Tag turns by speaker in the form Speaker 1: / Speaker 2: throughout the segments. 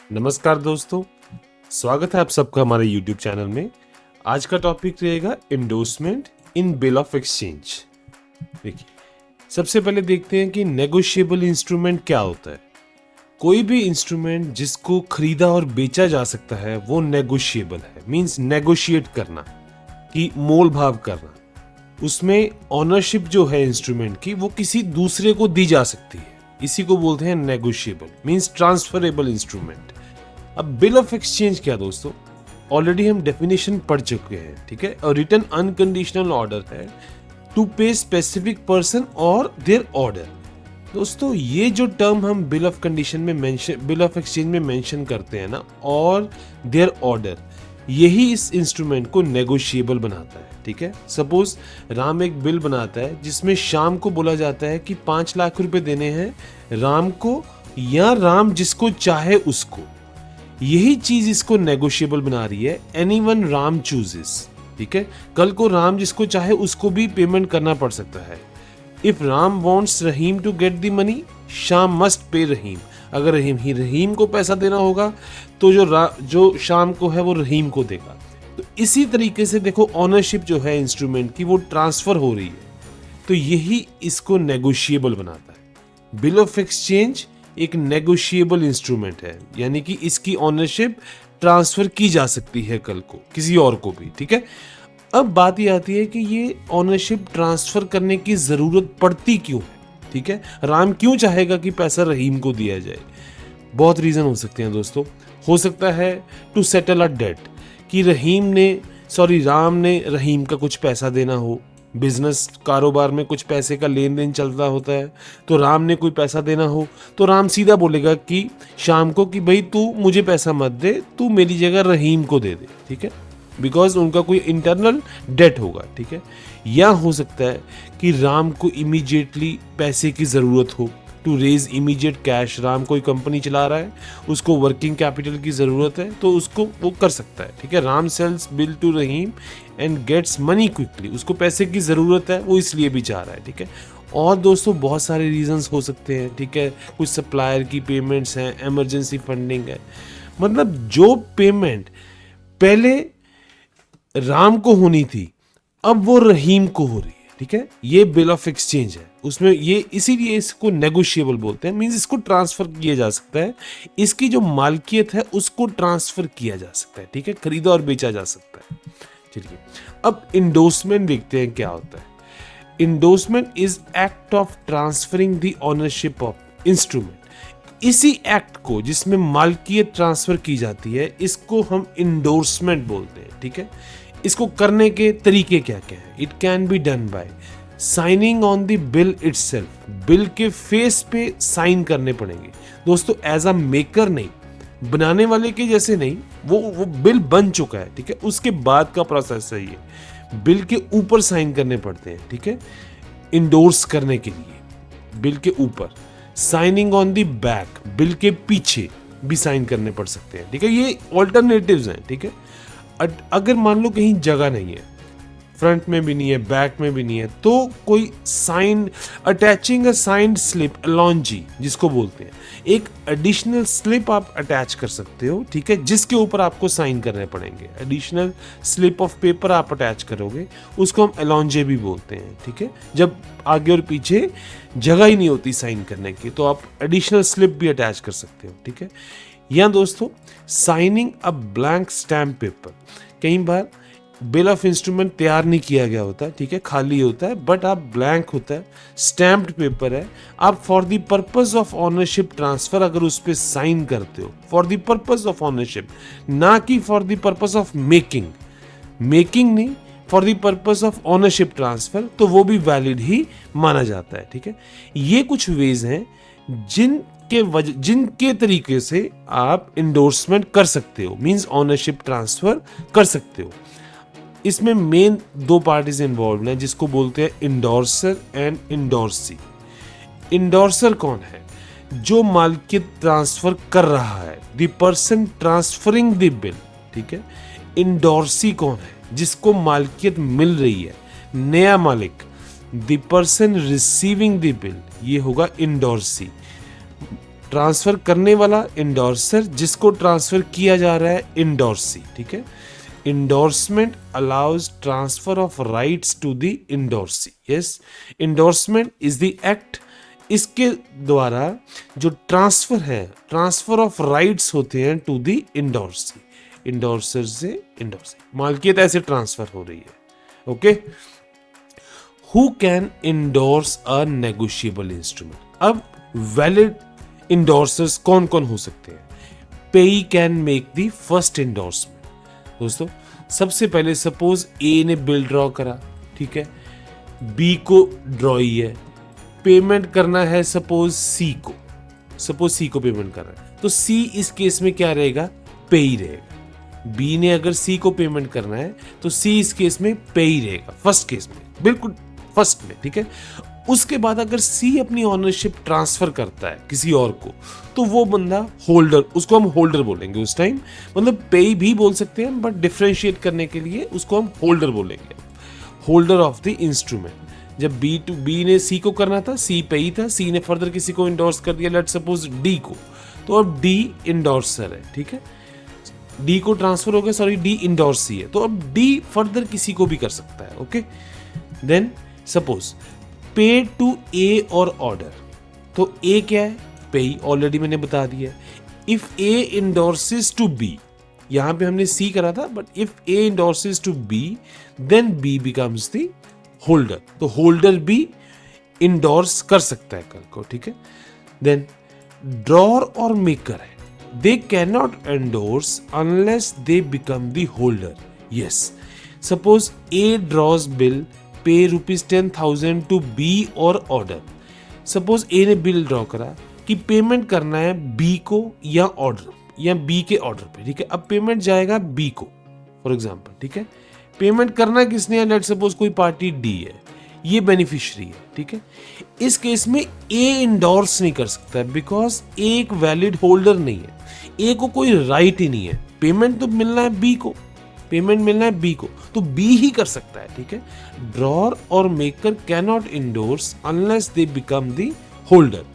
Speaker 1: नमस्कार दोस्तों, स्वागत है आप सबका हमारे YouTube चैनल में। आज का टॉपिक रहेगा endorsement in bill of exchange. देखिए, सबसे पहले देखते हैं कि नेगोशिएबल इंस्ट्रूमेंट क्या होता है। कोई भी इंस्ट्रूमेंट जिसको खरीदा और बेचा जा सकता है वो नेगोशिएबल है। मींस नेगोशिएट करना, कि मोल भाव करना। उसमें ऑनरशिप जो है इंस्ट्रूमेंट की वो किसी दूसरे को दी जा सकती है। इसी को बोलते हैं नेगोशिएबल, मींस ट्रांसफरेबल इंस्ट्रूमेंट। अब बिल ऑफ एक्सचेंज क्या दोस्तों, ऑलरेडी हम डेफिनेशन पढ़ चुके हैं, ठीक है। और रिटन अनकंडीशनल ऑर्डर है टू पे स्पेसिफिक पर्सन और देयर ऑर्डर। दोस्तों, ये जो टर्म हम बिल ऑफ एक्सचेंज में मेंशन करते हैं ना, और देयर ऑर्डर, यही इस इंस्ट्रूमेंट को नेगोशिएबल बनाता है, ठीक है। सपोज राम एक बिल बनाता है जिसमें श्याम को बोला जाता है कि 5 लाख रुपए देने हैं राम को, या राम जिसको चाहे उसको। यही चीज इसको नेगोशिएबल बना रही है। एनीवन राम चूजेस, ठीक है। कल को राम जिसको चाहे उसको भी पेमेंट करना पड़ सकता है। If Ram wants Rahim to get the money, Shyam must pay Rahim. अगर रहीम को पैसा देना होगा तो जो श्याम को है वो रहीम को देगा। तो इसी तरीके से देखो, ऑनरशिप जो है इंस्ट्रूमेंट की वो ट्रांसफर हो रही है, तो यही इसको नेगोशिएबल बनाता है। बिल ऑफ एक्सचेंज एक नेगोशिएबल इंस्ट्रूमेंट है, यानी कि इसकी ऑनरशिप ट्रांसफर की जा सकती है कल को किसी और को भी, ठीक है। अब बात ये आती है कि ये ऑनरशिप ट्रांसफर करने की जरूरत पड़ती क्यों है, ठीक है। राम क्यों चाहेगा कि पैसा रहीम को दिया जाए? बहुत रीजन हो सकते हैं दोस्तों। हो सकता है टू सेटल अ डेट, कि राम ने रहीम का कुछ पैसा देना हो। बिजनेस कारोबार में कुछ पैसे का लेन देन चलता होता है, तो राम ने कोई पैसा देना हो तो राम सीधा बोलेगा कि शाम को कि भाई तू मुझे पैसा मत दे, तू मेरी जगह रहीम को दे दे, ठीक है। बिकॉज उनका कोई इंटरनल डेट होगा, ठीक है। या हो सकता है कि राम को इमीडिएटली पैसे की ज़रूरत हो, to raise immediate cash. Ram कोई कंपनी चला रहा है, उसको वर्किंग कैपिटल की ज़रूरत है, तो उसको वो कर सकता है, ठीक है। Ram sells bill to Rahim and gets money quickly. उसको पैसे की ज़रूरत है, वो इसलिए भी चाह रहा है, ठीक है। और दोस्तों, बहुत सारे रीजंस हो सकते हैं, ठीक है। कुछ सप्लायर की पेमेंट्स हैं, इमरजेंसी फंडिंग है। मतलब जो पेमेंट पहले राम को होनी थी, अब वो रहीम को हो रही है, ठीक है। ये बिल ऑफ एक्सचेंज है, उसमें ये इसीलिए इसको नेगोशिएबल बोलते हैं। मींस इसको ट्रांसफर किया जा सकता है, इसकी जो मालकियत है उसको ट्रांसफर किया जा सकता है, ठीक है। खरीदा और बेचा जा सकता है। चलिए, अब इंडोर्समेंट देखते हैं क्या होता है। Endorsement is act of transferring the ownership of instrument. इसी एक्ट को जिसमें मालकियत ट्रांसफर की जाती है, इसको हम इंडोर्समेंट बोलते हैं, ठीक है। इसको करने के तरीके क्या क्या हैं? It can be done by signing on the bill itself. Bill के फेस पे साइन करने पड़ेंगे दोस्तों, एज अ मेकर नहीं, बनाने वाले के जैसे नहीं। वो बिल बन चुका है, ठीक है, उसके बाद का प्रोसेस है ये। बिल के ऊपर साइन करने पड़ते हैं, ठीक है, इंडोर्स करने के लिए। बिल के ऊपर signing on the back, bill के पीछे भी साइन करने पड़ सकते हैं, ठीक है। ये ऑल्टरनेटिव्स हैं, ठीक है। अगर मान लो कहीं जगह नहीं है, फ्रंट में भी नहीं है, बैक में भी नहीं है, तो कोई साइन अटैचिंग अ साइंड स्लिप, अलॉन्जी जिसको बोलते हैं, एक एडिशनल स्लिप आप अटैच कर सकते हो, ठीक है, जिसके ऊपर आपको साइन करने पड़ेंगे। एडिशनल स्लिप ऑफ पेपर आप अटैच करोगे, उसको हम अलॉन्जे भी बोलते हैं, ठीक है। जब आगे और पीछे जगह ही नहीं होती साइन करने की, तो आप एडिशनल स्लिप भी अटैच कर सकते हो, ठीक है। या दोस्तों, signing a blank stamp paper. कई बार बिल ऑफ इंस्ट्रूमेंट तैयार नहीं किया गया होता, ठीक है, खाली होता है, बट आप ब्लैंक होता है, स्टैम्प्ड पेपर है, आप for the purpose of ownership transfer अगर उस पर साइन करते हो, for the purpose of ownership, ना कि for the purpose of making नहीं, for the purpose of ownership transfer, तो वो भी वैलिड ही माना जाता है, ठीक है। ये कुछ वेज हैं जिनके तरीके से आप इंडोर्समेंट कर सकते हो, मींस ऑनरशिप ट्रांसफर कर सकते हो। इसमें मेन 2 पार्टीज इन्वॉल्व हैं, जिसको बोलते हैं इंडोर्सर एंड इंडोर्सी। इंडोर्सर कौन है? जो मालकियत ट्रांसफर कर रहा है, the person transferring the bill, ठीक है। इंडोर्सी कौन है? जिसको मालकियत मिल रही है, नया मालिक, the person receiving the bill, ये होगा इंडोर्सी। ट्रांसफर करने वाला इंडोर्सर, जिसको ट्रांसफर किया जा रहा है इंडोर्सी, ठीक है। Indorsement allows transfer of rights to the indorsee. Yes, indorsement is the act, इसके द्वारा जो ट्रांसफर है, ट्रांसफर ऑफ राइट्स होते हैं टू द इंडोर्सी, इंडोर्सर से इंडोर्सी, मालकियत ऐसे ट्रांसफर हो रही है। Okay, who can indorse a negotiable instrument. अब वैलिड इंडोर्सर्स कौन कौन हो सकते हैं? Payee can make the first indorsement. दोस्तों, सबसे पहले सपोज ए ने बिल ड्रॉ करा, ठीक है, बी को ड्रॉ ही है, पेमेंट करना है सपोज सी को, सपोज सी को पेमेंट करना है, तो सी इस केस में क्या रहेगा? पे ही रहेगा। बी ने अगर सी को पेमेंट करना है तो सी इस केस में पे ही रहेगा, फर्स्ट केस में, बिल्कुल फर्स्ट में, ठीक है। उसके बाद अगर सी अपनी ऑनरशिप ट्रांसफर करता है किसी और को, तो वो बंदा होल्डर, उसको हम होल्डर बोलेंगे उस टाइम, मतलब पे भी बोल सकते हैं, बट डिफरेंशिएट करने के लिए उसको हम होल्डर बोलेंगे, होल्डर ऑफ द इंस्ट्रूमेंट। जब बी ने सी को करना था, सी पे ही था, सी ने फर्दर किसी को इंडोर्स कर दिया, लेट सपोज डी को, तो अब डी इंडोर्सर है, ठीक है, डी को ट्रांसफर हो गया, सॉरी डी इंडोर्सी है, तो अब डी फर्दर किसी को भी कर सकता है। ओके, देन सपोज पे टू ए और ऑर्डर, तो ए क्या है? पे, ऑलरेडी मैंने बता दिया। If A endorses to B, यहां पे हमने सी करा था, but if A endorses to B then B becomes the holder, तो होल्डर भी इंडोर्स कर सकता है कल को, ठीक है। देन ड्रॉर और मेकर है, they cannot endorse unless they become the holder. Yes, suppose A draws bill, pay rupees 10,000 to B or order. Suppose A ने बिल ड्रॉ करा कि पेमेंट करना है B को या ऑर्डर या B के ऑर्डर पे, ठीक है। अब पेमेंट जाएगा B को, फॉर एग्जांपल, ठीक है। पेमेंट करना किसने है? लेट सपोज कोई पार्टी D है, ये बेनिफिशियरी है, ठीक है। इस केस में ए इंडोर्स नहीं कर सकता बिकॉज ए एक वैलिड होल्डर नहीं है, ए को कोई राइट ही नहीं है, पेमेंट तो मिलना है बी को, पेमेंट मिलना है बी को, तो बी ही कर सकता है, ठीक है। ड्रॉर और maker can not indorse unless they become the holder.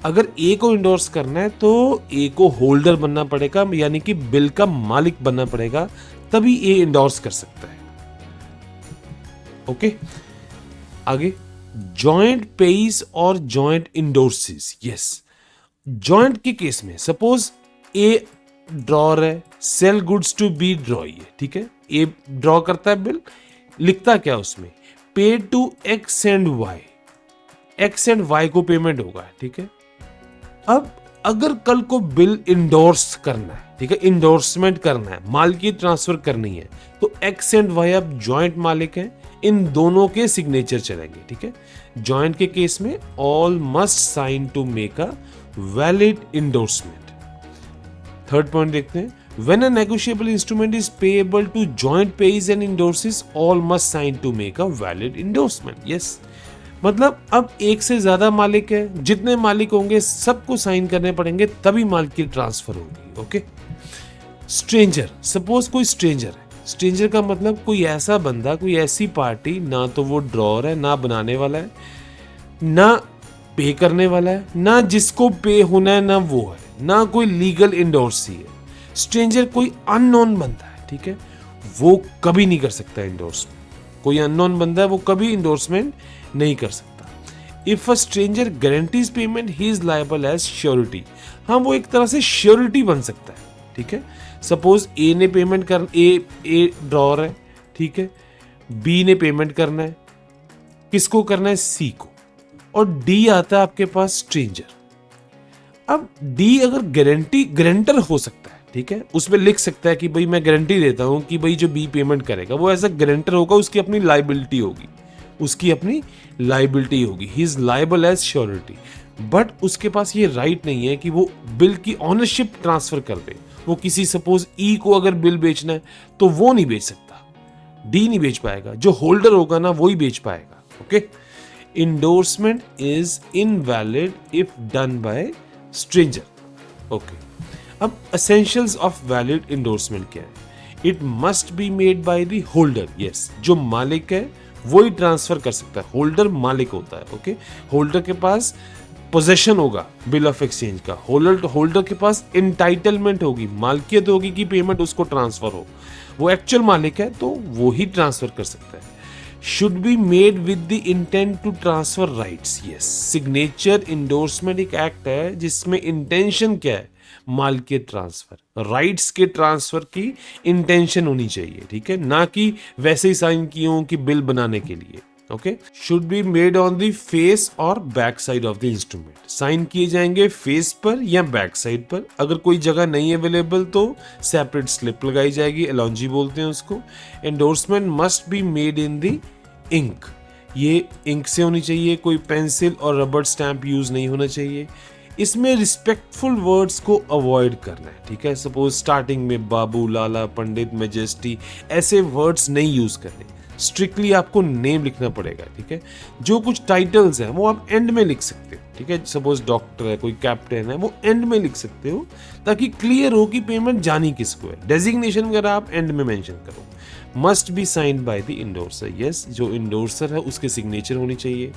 Speaker 1: अगर ए को इंडोर्स करना है तो ए को होल्डर बनना पड़ेगा, यानी कि बिल का मालिक बनना पड़ेगा, तभी ए इंडोर्स कर सकता है। ओके, आगे जॉइंट पेइज और जॉइंट इंडोर्सेस। यस, जॉइंट के केस में सपोज ए ड्रॉर है, sell goods to B drawee है, ठीक है। ए ड्रॉ करता है बिल, लिखता क्या उसमें? Pay to X and Y, X and Y को पेमेंट होगा, ठीक है। अब अगर कल को बिल इंडोर्स करना है, ठीक है, इंडोर्समेंट करना है, मालिकियत ट्रांसफर करनी है, तो एक्स एंड वाई अब जॉइंट मालिक हैं, इन दोनों के सिग्नेचर चलेंगे, ठीक है। जॉइंट के केस में all must sign to make a valid endorsement. Third point देखते हैं, when a negotiable instrument is payable to joint payees and endorses, all must sign to make a valid endorsement. Yes, मतलब अब एक से ज्यादा मालिक है, जितने मालिक होंगे सबको साइन करने पड़ेंगे, तभी मालिकियत ट्रांसफर होगी। ओके, स्ट्रेंजर, सपोज कोई स्ट्रेंजर है, स्ट्रेंजर का मतलब कोई ऐसा बंदा, कोई ऐसी पार्टी, ना तो वो ड्रॉर है, ना बनाने वाला है, ना पे करने वाला है, ना जिसको पे होना है, ना वो है, ना कोई लीगल इंडोर्सी है। स्ट्रेंजर कोई अननोन बंदा है, ठीक है, वो कभी नहीं कर सकता इंडोर्समेंट। कोई अननोन बंदा है, वो कभी इंडोर्समेंट नहीं कर सकता। If a stranger guarantees payment, he is liable as surety. हाँ, वो एक तरह से श्योरिटी बन सकता है, ठीक है। सपोज ए ने पेमेंट कर, ए ड्रॉर है, ठीक है, बी ने पेमेंट करना है, किसको करना है? सी को, और डी आता है आपके पास स्ट्रेंजर। अब डी अगर गारंटर हो सकता है, ठीक है, उसमें लिख सकता है कि भाई मैं गारंटी देता हूं कि भाई जो बी पेमेंट करेगा वो ऐसा गारंटर होगा, उसकी अपनी लायबिलिटी होगी, उसकी अपनी लायबिलिटी होगी, he is liable as surety. But उसके पास ये राइट नहीं है कि वो बिल की ऑनरशिप ट्रांसफर कर दे। वो किसी सपोज ई को अगर बिल बेचना है तो वो नहीं बेच सकता, डी नहीं बेच पाएगा, जो होल्डर होगा ना वो ही बेच पाएगा। Okay, endorsement is invalid if done by stranger. Okay, अब एसेंशियल्स ऑफ वैलिड इंडोर्समेंट क्या है? It must be made by the holder. Yes, जो मालिक है वो ही ट्रांसफर कर सकता है, होल्डर मालिक होता है। ओके, होल्डर के पास पोजेशन होगा बिल ऑफ एक्सचेंज का, होल्डर के पास इंटाइटलमेंट होगी, मालकियत होगी कि पेमेंट उसको ट्रांसफर हो, वो एक्चुअल मालिक है तो वो ही ट्रांसफर कर सकता है। Should be made with the intent to transfer rights, yes. Signature indorsement एक एक्ट है जिसमें इंटेंशन क्या है, मालकियत ट्रांसफर, राइट्स के ट्रांसफर की इंटेंशन होनी चाहिए, ठीक है, ना कि वैसे ही साइन किए हो कि बिल बनाने के लिए। Okay, should be made on the face और back side of the instrument, sign किए जाएंगे फेस पर या बैक साइड पर। अगर कोई जगह नहीं अवेलेबल तो सेपरेट स्लिप लगाई जाएगी, एलॉन्जी बोलते हैं उसको। Endorsement must be made in the ink, ये इंक से होनी चाहिए, कोई पेंसिल और रबर स्टैंप यूज नहीं होना चाहिए। इसमें रिस्पेक्टफुल वर्ड्स को अवॉइड करना है, ठीक है। सपोज स्टार्टिंग में बाबू, लाला, पंडित, मेजेस्टी ऐसे वर्ड्स नहीं यूज करने। स्ट्रिक्टली आपको नेम लिखना पड़ेगा, ठीक है। जो कुछ टाइटल्स हैं वो आप एंड में लिख सकते हो, ठीक है। सपोज डॉक्टर है, कोई कैप्टन है, वो एंड में लिख सकते हो ताकि क्लियर हो कि पेमेंट जानी किसको है। डेजिग्नेशन वगैरह आप एंड में मेंशन करो। Must be signed by the endorser, yes, जो इंडोर्सर है उसके सिग्नेचर होनी चाहिए।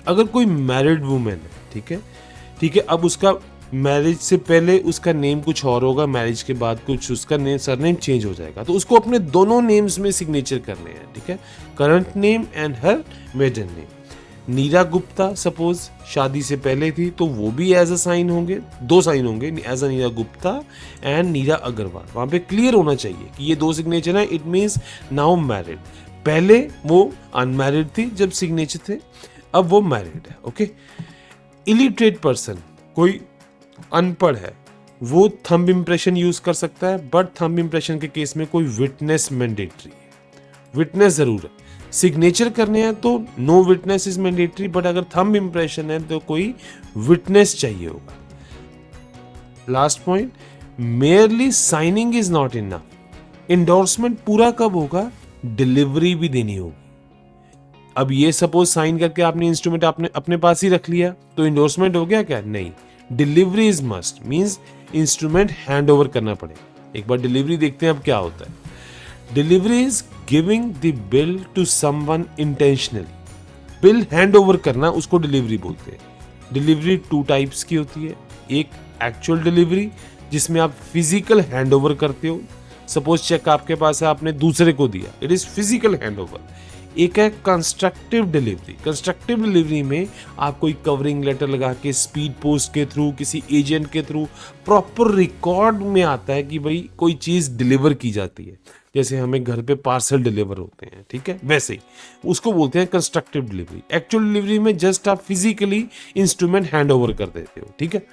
Speaker 1: अगर कोई मैरिड वुमेन है, ठीक है, ठीक है, अब उसका मैरिज से पहले उसका नेम कुछ और होगा, मैरिज के बाद कुछ उसका नेम, सरनेम चेंज हो जाएगा, तो उसको अपने दोनों नेम्स में सिग्नेचर करने हैं, ठीक है, current name and her maiden name. Neera Gupta suppose शादी से पहले थी तो वो भी एज अ साइन होंगे, दो साइन होंगे, as a Neera Gupta and Neera Agarwal. वहां पे क्लियर होना चाहिए कि ये दो सिग्नेचर है, इट मीन्स नाउ मैरिड। पहले वो अनमैरिड थी जब सिग्नेचर थे, अब वो मैरिड है। ओके, इलिटरेट पर्सन, कोई अनपढ़ है, वो थंब इंप्रेशन यूज कर सकता है, बट थंब इंप्रेशन के केस में कोई विटनेस मैंडेटरी है, विटनेस जरूर है। सिग्नेचर करने हैं तो no witness is mandatory, but अगर थंब इंप्रेशन है तो कोई विटनेस चाहिए होगा। Last point, merely signing is not enough. Endorsement पूरा कब होगा, डिलीवरी भी देनी होगी। अब ये सपोज साइन करके आपने इंस्ट्रूमेंट आपने अपने पास ही रख लिया तो इंडोर्समेंट हो गया क्या, नहीं। Delivery is must, means instrument hand over करना पड़ेगा। एक बार डिलीवरी देखते हैं अब क्या होता है। Delivery is giving the bill to someone intentionally. Bill hand over करना उसको डिलीवरी बोलते हैं। डिलीवरी टू टाइप्स की होती है, एक एक्चुअल डिलीवरी जिसमें आप फिजिकल हैंड ओवर करते हो, सपोज चेक आपके पास है, आपने दूसरे को दिया, it is physical hand over. एक है कंस्ट्रक्टिव डिलीवरी। कंस्ट्रक्टिव डिलीवरी में आप कोई कवरिंग लेटर लगा के, स्पीड पोस्ट के थ्रू, किसी एजेंट के थ्रू प्रॉपर रिकॉर्ड में आता है कि भाई कोई चीज़ डिलीवर की जाती है, जैसे हमें घर पे पार्सल डिलीवर होते हैं, ठीक है, वैसे ही उसको बोलते हैं कंस्ट्रक्टिव डिलीवरी। एक्चुअल डिलीवरी में जस्ट आप फिजिकली इंस्ट्रूमेंट हैंड ओवर कर देते हो, ठीक है।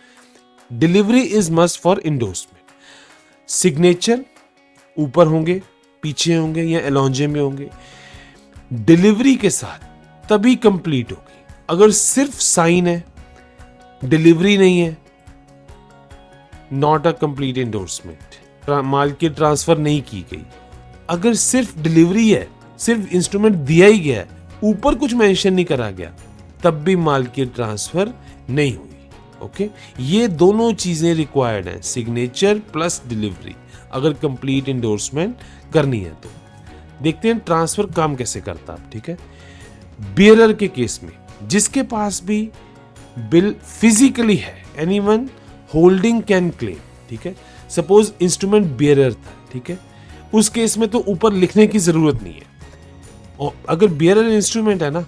Speaker 1: Delivery is must for endorsement. Signature ऊपर होंगे, पीछे होंगे या एलॉन्जे में होंगे। डिलीवरी के साथ तभी कंप्लीट होगी। अगर सिर्फ साइन है, डिलीवरी नहीं है, नॉट अ कंप्लीट इंडोर्समेंट, मालकियत ट्रांसफर नहीं की गई। अगर सिर्फ डिलीवरी है, सिर्फ इंस्ट्रूमेंट दिया ही गया है, ऊपर कुछ मेंशन नहीं करा गया, तब भी मालकियत ट्रांसफर नहीं हुई। ओके, ये दोनों चीजें रिक्वायर्ड हैं, सिग्नेचर प्लस डिलीवरी, अगर कंप्लीट इंडोर्समेंट करनी है तो। देखते हैं ट्रांसफर काम कैसे करता है, ठीक है। बियरर के केस में जिसके पास भी बिल फिजिकली है, एनीवन होल्डिंग कैन क्लेम, ठीक है। सपोज इंस्ट्रूमेंट बियरर था, ठीक है, उस केस में तो ऊपर लिखने की जरूरत नहीं है। और अगर बियरर इंस्ट्रूमेंट है ना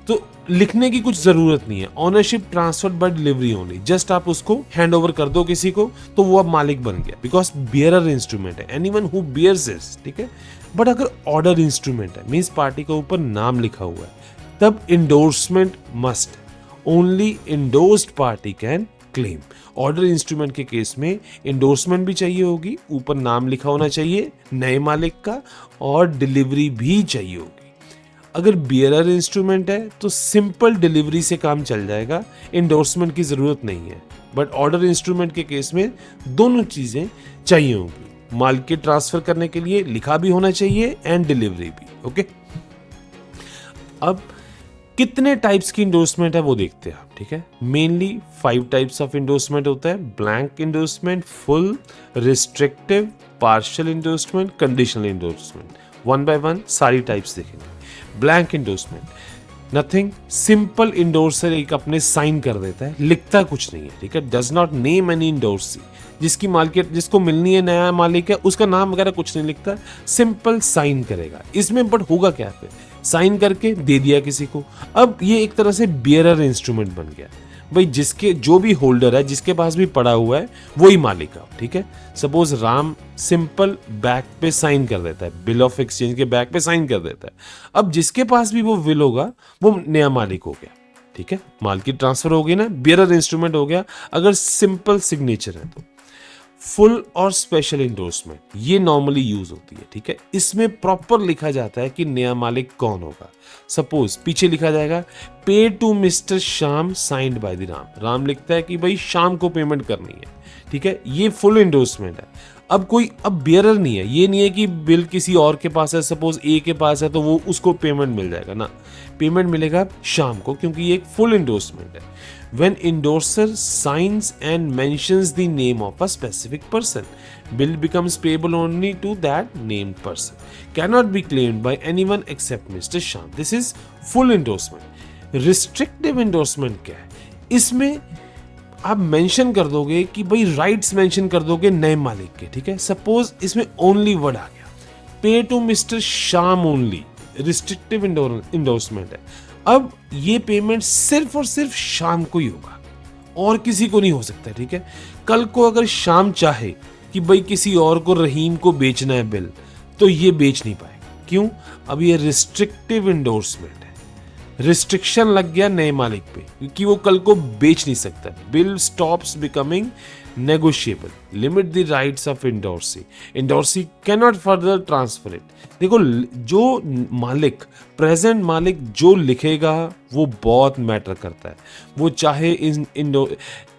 Speaker 1: तो लिखने की कुछ जरूरत नहीं है। Ownership transfer by delivery only, just आप उसको हैंड ओवर कर दो किसी को तो वो अब मालिक बन गया, बिकॉज बियरर इंस्ट्रूमेंट है, एनीवन हु बियर्स इट, ठीक है। बट अगर ऑर्डर इंस्ट्रूमेंट है, मींस पार्टी के ऊपर नाम लिखा हुआ है, तब endorsement must, only endorsed party can claim. Order instrument के केस में इंडोर्समेंट भी चाहिए होगी, ऊपर नाम लिखा होना चाहिए नए मालिक का, और डिलीवरी भी चाहिए होगी। अगर बियरर इंस्ट्रूमेंट है तो सिंपल डिलीवरी से काम चल जाएगा, इंडोर्समेंट की जरूरत नहीं है। बट ऑर्डर इंस्ट्रूमेंट के केस में दोनों चीजें चाहिए होंगी, मालकियत ट्रांसफर करने के लिए लिखा भी होना चाहिए एंड डिलीवरी भी। ओके, अब कितने टाइप्स की इंडोर्समेंट है वो देखते हैं आप, ठीक है। मेनली 5 टाइप्स ऑफ इंडोर्समेंट होता है, blank endorsement, full, restrictive, partial endorsement, conditional endorsement. One by one सारी टाइप्स देखेंगे। ब्लैंक इंडोर्समेंट, नथिंग, सिंपल इंडोर्सर एक अपने साइन कर देता है, लिखता कुछ नहीं है, ठीक है, does not name any endorsee, जिसकी मार्केट जिसको मिलनी है नया मालिक है उसका नाम वगैरह कुछ नहीं लिखता, सिंपल साइन करेगा इसमें। बट होगा क्या, फिर साइन करके दे दिया किसी को, अब ये एक तरह से बियरर इंस्ट्रूमेंट बन गया भाई, जिसके जो भी होल्डर है जिसके पास भी पड़ा हुआ है वही मालिक है, ठीक है। सपोज राम सिंपल बैक पे साइन कर देता है, बिल ऑफ एक्सचेंज के बैक पे साइन कर देता है, अब जिसके पास भी वो विल होगा वो नया मालिक हो गया, ठीक है, माल की ट्रांसफर हो गई ना, बियरर इंस्ट्रूमेंट हो गया अगर सिंपल सिग्नेचर है तो। फुल और स्पेशल इंडोर्समेंट ये नॉर्मली यूज होती है, ठीक है, इसमें प्रॉपर लिखा जाता है कि नया मालिक कौन होगा। सपोज पीछे लिखा जाएगा pay to mister Shyam signed by the Ram, Ram लिखता है कि भाई शाम को पेमेंट करनी है, ठीक है, ये फुल इंडोर्समेंट है। अब बियरर नहीं है, ये नहीं है कि बिल किसी और के पास है, सपोज ए के पास है तो वो उसको पेमेंट मिल जाएगा ना, पेमेंट मिलेगा शाम को, क्योंकि ये एक फुल इंडोर्समेंट है। When endorser signs and mentions the name of a specific person, bill becomes payable only to that named person. Cannot be claimed by anyone except Mr. Sham. This is full endorsement. Restrictive endorsement क्या है? इसमें आप mention कर दोगे कि भाई rights mention कर दोगे नए मालिक के, ठीक है। सपोज इसमें ओनली वर्ड आ गया, pay to mister Shyam only, restrictive endorsement है। अब ये पेमेंट सिर्फ और सिर्फ शाम को ही होगा और किसी को नहीं हो सकता, ठीक है। कल को अगर शाम चाहे कि भाई किसी और को, रहीम को बेचना है बिल, तो ये बेच नहीं पाएगा, क्यों, अब ये रिस्ट्रिक्टिव इंडोर्समेंट है, रिस्ट्रिक्शन लग गया नए मालिक पे क्योंकि वो कल को बेच नहीं सकता। Bill stops becoming negotiable, limit the rights of endorsee, endorsee can not further transfer it. देखो जो मालिक, प्रेजेंट मालिक जो लिखेगा वो बहुत मैटर करता है, वो चाहे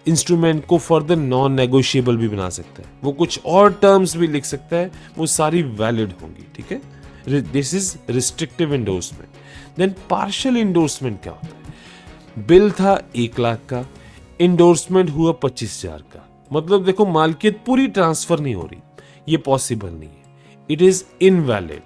Speaker 1: इंस्ट्रूमेंट को फर्दर नॉन नेगोशिएबल भी बना सकता है, वो कुछ और टर्म्स भी लिख सकता है, वो सारी वैलिड होंगी, ठीक है। This is restrictive endorsement. Then partial endorsement क्या होता है, बिल था 1 लाख का, इंडोर्समेंट हुआ 25,000 का, मतलब देखो मालकियत पूरी ट्रांसफर नहीं हो रही, ये पॉसिबल नहीं है, it is invalid.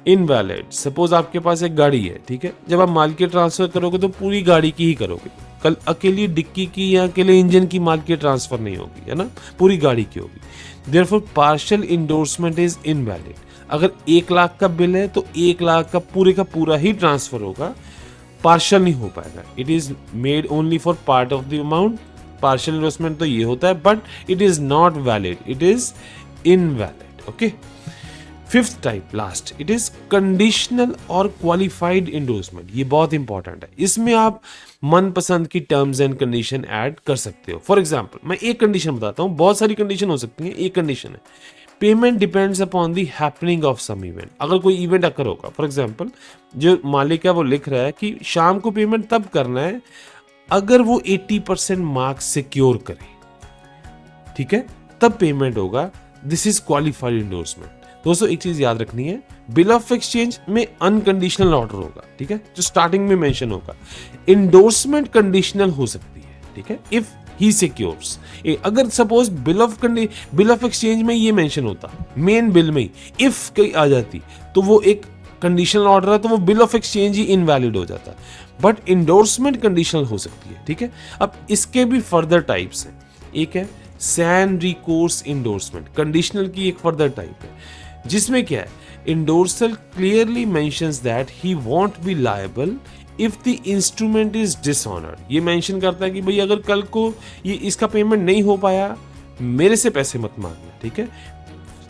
Speaker 1: Invalid, suppose आपके पास एक गाड़ी है, ठीक है, जब आप मालकियत ट्रांसफर करोगे तो पूरी गाड़ी की ही करोगे, कल अकेली डिक्की की या अकेले इंजन की मालकियत ट्रांसफर नहीं होगी, है ना, पूरी गाड़ी की होगी। Therefore partial endorsement is invalid. अगर 1 लाख का बिल है तो 1 लाख का पूरा ही ट्रांसफर होगा, पार्शियल नहीं हो पाएगा, it is made only for part of the amount. Partial endorsement तो ये होता है, but it is not valid, it is invalid, okay. Fifth type, last, it is conditional और क्वालिफाइड इंडोर्समेंट। ये बहुत इंपॉर्टेंट है, इसमें आप मनपसंद की टर्म्स एंड कंडीशन ऐड कर सकते हो। फॉर एग्जाम्पल मैं एक कंडीशन बताता हूँ, बहुत सारी कंडीशन हो सकती है, एक कंडीशन है payment depends upon the happening of some event. अगर कोई इवेंट अकर होगा, फॉर एग्जाम्पल जो मालिक है वो लिख रहा है कि शाम को पेमेंट तब करना है अगर वो 80% मार्क्स सिक्योर करे, ठीक है, तब पेमेंट होगा। This is qualified endorsement. दोस्तों एक चीज याद रखनी है, बिल ऑफ एक्सचेंज में अनकंडीशनल ऑर्डर होगा, ठीक है, जो स्टार्टिंग में मेंशन होगा। इंडोर्समेंट कंडीशनल हो सकती है, ठीक है, इफ ही सिक्योर्स। अगर सपोज बिल ऑफ एक्सचेंज में ये मेंशन होता, मेन बिल में ही इफ कहीं आ जाती, तो वो एक कंडीशनल ऑर्डर है, तो वो bill of exchange he invalid हो जाता। बट इंडोर्समेंट कंडीशनल हो सकती है, ठीक है। अब इसके भी फर्दर टाइप्स हैं, एक है सैन रिकोर्स इंडोर्समेंट, कंडीशनल की एक फर्दर टाइप है, जिसमें क्या है, endorser clearly mentions that he won't be liable if the instrument is dishonoured. ये मेंशन करता है कि भाई अगर कल को ये इसका पेमेंट नहीं हो पाया, मेरे से पैसे मत मांगना, ठीक है।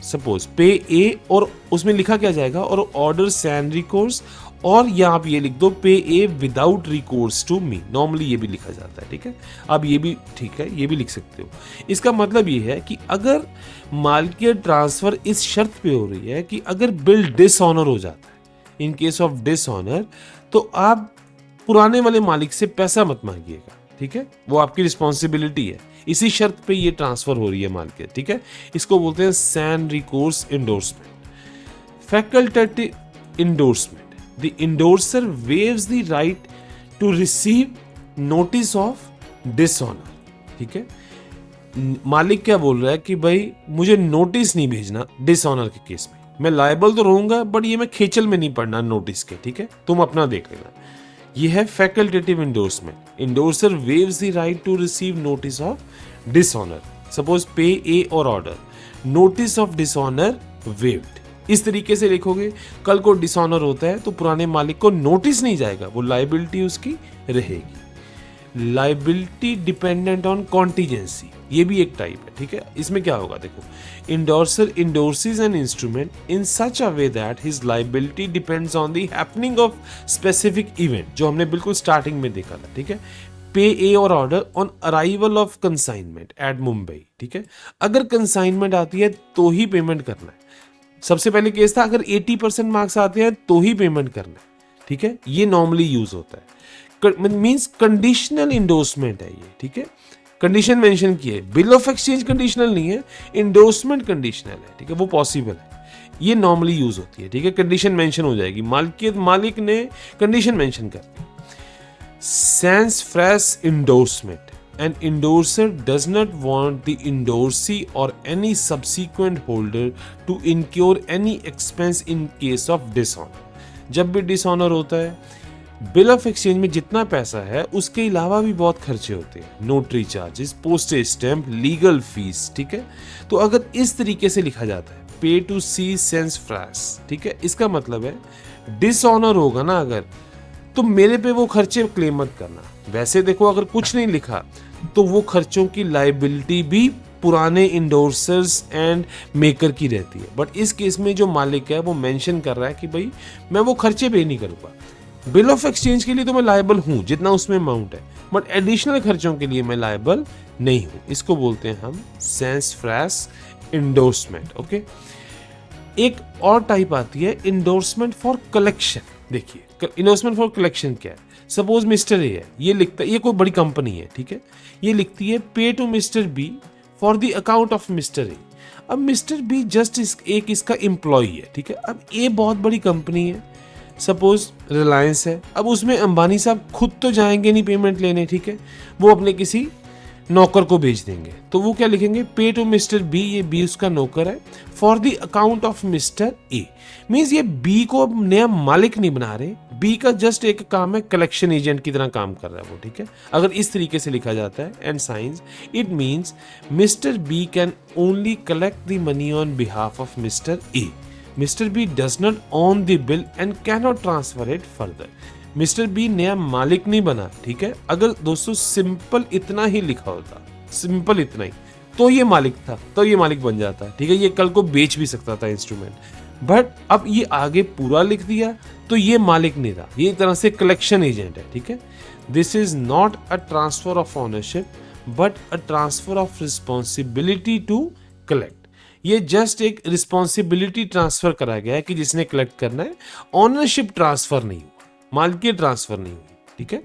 Speaker 1: सपोज पे ए, और उसमें लिखा क्या जाएगा, और ऑर्डर सैन रिकोर्स, और यहाँ आप ये लिख दो pay A without recourse to me, normally ये भी लिखा जाता है, ठीक है। अब ये भी ठीक है, ये भी लिख सकते हो। इसका मतलब ये है कि अगर मालकियत ट्रांसफर इस शर्त पे हो रही है कि अगर बिल डिसऑनर हो जाता है, इन केस ऑफ डिसऑनर, तो आप पुराने वाले मालिक से पैसा मत मांगिएगा, ठीक है, वो आपकी रिस्पॉन्सिबिलिटी है। इसी शर्त पे ये ट्रांसफर हो रही है मालकियत, ठीक है। इसको बोलते हैं sans recourse endorsement. Facultative endorsement, the endorser waives the right to receive notice of dishonour, ठीक है। मालिक क्या बोल रहा है कि भाई मुझे नोटिस नहीं भेजना डिसऑनर के केस में, मैं लायबल तो रहूंगा बट ये मैं खेचल में नहीं पड़ना नोटिस के, ठीक है, तुम अपना देख लेना। ये है facultative endorsement. Endorser waives the right to receive notice of dishonour. Suppose pay A or order, notice of dishonour waived. इस तरीके से लिखोगे, कल को डिसऑनर होता है तो पुराने मालिक को नोटिस नहीं जाएगा, वो लाइबिलिटी उसकी रहेगी। लाइबिलिटी डिपेंडेंट ऑन कॉन्टीजेंसी, ये भी एक टाइप है, ठीक है। इसमें क्या होगा देखो, endorser endorses an instrument in such a way that his liability depends on the happening of specific event, जो हमने बिल्कुल स्टार्टिंग में देखा था, ठीक है। Pay A or order on arrival of consignment at Mumbai, ठीक है। अगर कंसाइनमेंट आती है तो ही पेमेंट करना है। सबसे पहले केस था अगर 80% मार्क्स आते हैं तो ही पेमेंट करना है, ठीक है। ये नॉर्मली यूज होता है, मींस कंडीशनल इंडोर्समेंट है ये, ठीक है। कंडीशन मेंशन की है, बिल ऑफ एक्सचेंज कंडीशनल नहीं है, इंडोर्समेंट कंडीशनल है, ठीक है, वो पॉसिबल है, ये नॉर्मली यूज होती है, ठीक है। कंडीशन मेंशन हो जाएगी, मालिक ने कंडीशन मेंशन कर दी। sans fresh endorsement, an endorser does not want the endorsee or any subsequent holder to incur any expense in case of dishonor। जब भी डिसऑनर होता है, बिल ऑफ एक्सचेंज में जितना पैसा है उसके अलावा भी बहुत खर्चे होते हैं, notary charges, postage stamp, legal fees, ठीक है। तो अगर इस तरीके से लिखा जाता है, pay to C sense fresh, ठीक है, इसका मतलब है डिसऑनर होगा ना अगर, तो मेरे पे वो खर्चे क्लेम मत करना। वैसे देखो अगर कुछ नहीं लिखा तो वो खर्चों की लाइबिलिटी भी पुराने इंडोर्सर्स एंड मेकर की रहती है, बट इस केस में जो मालिक है वो मेंशन कर रहा है कि भाई मैं वो खर्चे पे नहीं करूँगा। बिल ऑफ एक्सचेंज के लिए तो मैं लायबल हूँ जितना उसमें अमाउंट है, बट एडिशनल खर्चों के लिए मैं लायबल नहीं हूँ। इसको बोलते हैं हम सेंस फ्रैश इंडोर्समेंट, ओके। एक और टाइप आती है इंडोर्समेंट फॉर कलेक्शन। देखिए इंडोर्समेंट फॉर कलेक्शन क्या है, सपोज मिस्टर ए है, ये लिखता है, ये कोई बड़ी कंपनी है, ठीक है, ये लिखती है pay to mister B for the account of mister A. अब मिस्टर बी जस्ट एक इसका एम्प्लॉय है, ठीक है। अब ए बहुत बड़ी कंपनी है, सपोज रिलायंस है, अब उसमें अंबानी साहब खुद तो जाएंगे नहीं पेमेंट लेने, ठीक है, वो अपने किसी नौकर को भेज देंगे, तो वो क्या लिखेंगे, पे टू मिस्टर बी, ये बी उसका नौकर है, for the account of mister A. Means ये बी को नया मालिक नहीं बना रहे, बी का जस्ट एक काम है, कलेक्शन एजेंट की तरह काम कर रहा है वो, ठीक है। अगर इस तरीके से लिखा जाता है and signs, it means mister B can only collect the money on behalf of mister A. Mister B does not own the bill and can not transfer it further. Mister B नया मालिक नहीं बना, ठीक है। अगर दोस्तों simple इतना ही लिखा होता, सिंपल इतना ही, तो ये मालिक था, तो ये मालिक बन जाता है, ठीक है, ये कल को बेच भी सकता था इंस्ट्रूमेंट, बट अब ये आगे पूरा लिख दिया तो ये मालिक नहीं रहा, ये एक तरह से कलेक्शन एजेंट है, ठीक है। This is not a transfer of ownership but a transfer of responsibility to collect. ये जस्ट एक रिस्पॉन्सिबिलिटी ट्रांसफर करा गया है कि जिसने कलेक्ट करना है, ऑनरशिप ट्रांसफर नहीं हुआ, मालिकियत ट्रांसफर नहीं हुई, ठीक है।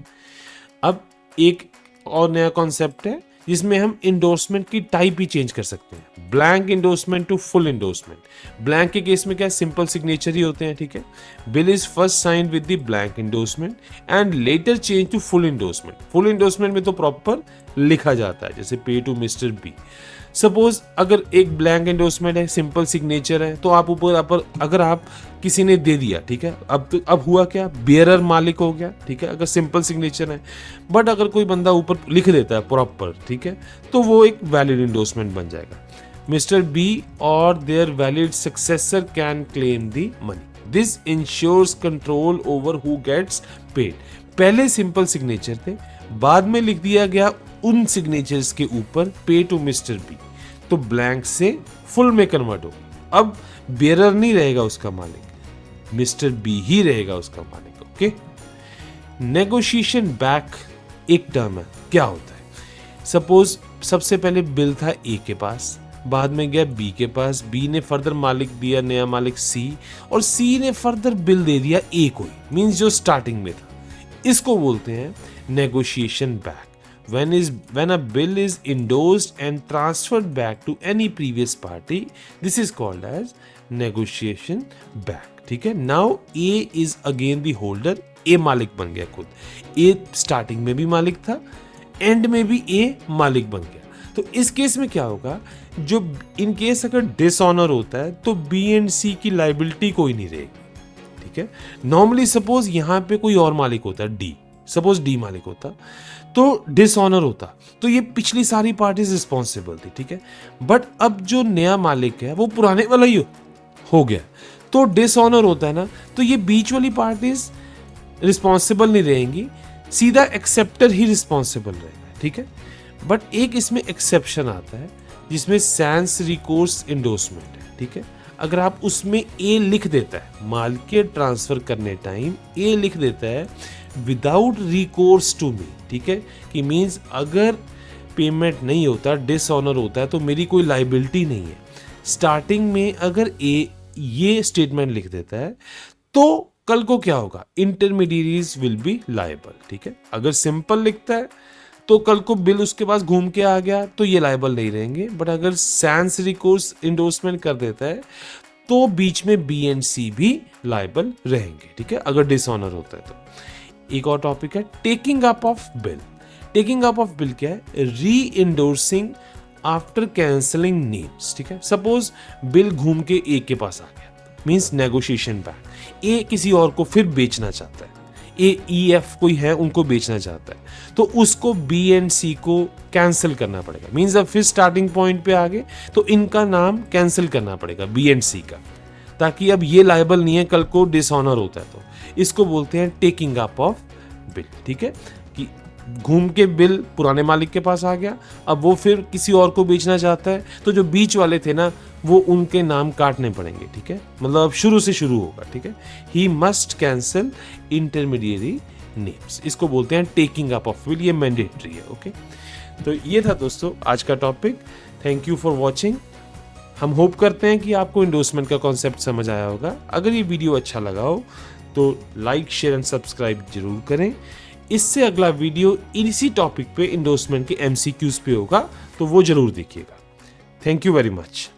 Speaker 1: अब एक और नया कॉन्सेप्ट है जिसमें हम इंडोर्समेंट की टाइप ही चेंज कर सकते हैं, blank endorsement to full endorsement. Blank के केस में क्या सिंपल सिग्नेचर ही होते हैं, ठीक है। Bill is first signed with the blank endorsement and later change to full endorsement. Full endorsement में तो प्रॉपर लिखा जाता है, जैसे पे टू मिस्टर बी। सपोज अगर एक ब्लैंक एंडोर्समेंट है, सिंपल सिग्नेचर है, तो आप ऊपर अगर आप किसी ने दे दिया, ठीक है, अब हुआ क्या, बियरर मालिक हो गया, ठीक है, अगर सिंपल सिग्नेचर है। बट अगर कोई बंदा ऊपर लिख देता है प्रॉपर, ठीक है, तो वो एक वैलिड एंडोर्समेंट बन जाएगा। Mister B or their valid successor can claim the money. This ensures control over who gets paid. पहले सिंपल सिग्नेचर थे, बाद में लिख दिया गया उन सिग्नेचर्स के ऊपर पे टू मिस्टर बी, तो ब्लैंक से फुल में कन्वर्ट हो। अब बेरर नहीं रहेगा उसका मालिक, मिस्टर बी ही रहेगा उसका मालिक, ओके। नेगोशिएशन बैक एक टर्म है, क्या होता है, सपोज सबसे पहले बिल था ए के पास, बाद में गया बी के पास, बी ने फर्दर मालिक दिया, नया मालिक सी, और सी ने फर्दर बिल दे दिया ए को, मींस जो स्टार्टिंग में था। इसको बोलते हैं negotiation back. When a bill is endorsed and transferred back to any previous party, this is called as negotiation back, ठीक है। Now A is again the holder, A मालिक बन गया खुद, A स्टार्टिंग में भी मालिक था, एंड में भी A मालिक बन गया। तो इस केस में क्या होगा, जो इन केस अगर डिसऑनर होता है तो B एंड C की लाइबिलिटी कोई नहीं रहेगी, ठीक है। नॉर्मली सपोज यहाँ पे कोई और मालिक होता है, डी, सपोज डी मालिक होता तो डिसऑनर होता, तो ये पिछली सारी पार्टीज रिस्पॉन्सिबल थी, ठीक है। बट अब जो नया मालिक है वो पुराने वाला ही हो गया, तो डिसऑनर होता है ना, तो ये बीच वाली पार्टीज रिस्पॉन्सिबल नहीं रहेंगी, सीधा एक्सेप्टर ही रिस्पॉन्सिबल रहेगा, ठीक है। बट एक इसमें एक्सेप्शन आता है जिसमें सैंस रिकोर्स इंडोर्समेंट है, ठीक है। अगर आप उसमें ए लिख देता है, मालिकियत ट्रांसफर करने टाइम ए लिख देता है विदाउट रिकोर्स टू मी, ठीक है, कि मीन्स अगर पेमेंट नहीं होता, डिसऑनर होता है, तो मेरी कोई लाइबिलिटी नहीं है। स्टार्टिंग में अगर ए ये स्टेटमेंट लिख देता है तो कल को क्या होगा, इंटरमीडियरीज विल बी लायबल, ठीक है। अगर सिंपल लिखता है तो कल को बिल उसके पास घूम के आ गया तो ये लायबल नहीं रहेंगे, बट अगर सैंस रिकोर्स इंडोर्समेंट कर देता है तो बीच में बी एंड सी भी लायबल रहेंगे, ठीक है, अगर डिसऑनर होता है तो। एक और टॉपिक है taking up of bill. Taking up of bill क्या है, री इंडोर्सिंग आफ्टर कैंसलिंग नेम्स, ठीक है। सपोज बिल घूम के ए के पास आ गया, मीन्स नेगोशिएशन बैक, ए किसी और को फिर बेचना चाहता है, ए ई एफ कोई है उनको बेचना चाहता है, तो उसको बी एंड सी को कैंसिल करना पड़ेगा, मीन्स अब फिर स्टार्टिंग पॉइंट पे आ गए तो इनका नाम कैंसिल करना पड़ेगा बी एंड सी का, ताकि अब ये लायबल नहीं है कल को डिसऑनर होता है तो। इसको बोलते हैं टेकिंग अप ऑफ बिल, ठीक है, कि घूम के बिल पुराने मालिक के पास आ गया, अब वो फिर किसी और को बेचना चाहता है, तो जो बीच वाले थे ना वो उनके नाम काटने पड़ेंगे, ठीक है, मतलब अब शुरू से शुरू होगा, ठीक है। He must cancel intermediary names, इसको बोलते हैं टेकिंग अप ऑफ बिल, ये मैंडेटरी है, ओके। तो ये था दोस्तों आज का topic. Thank you for watching. हम होप करते हैं कि आपको इंडोर्समेंट का कॉन्सेप्ट समझ आया होगा। अगर ये वीडियो अच्छा लगा हो तो लाइक, शेयर एंड सब्सक्राइब जरूर करें। इससे अगला वीडियो इसी टॉपिक पे इंडोर्समेंट के MCQs पे होगा, तो वो जरूर देखिएगा। Thank you very much.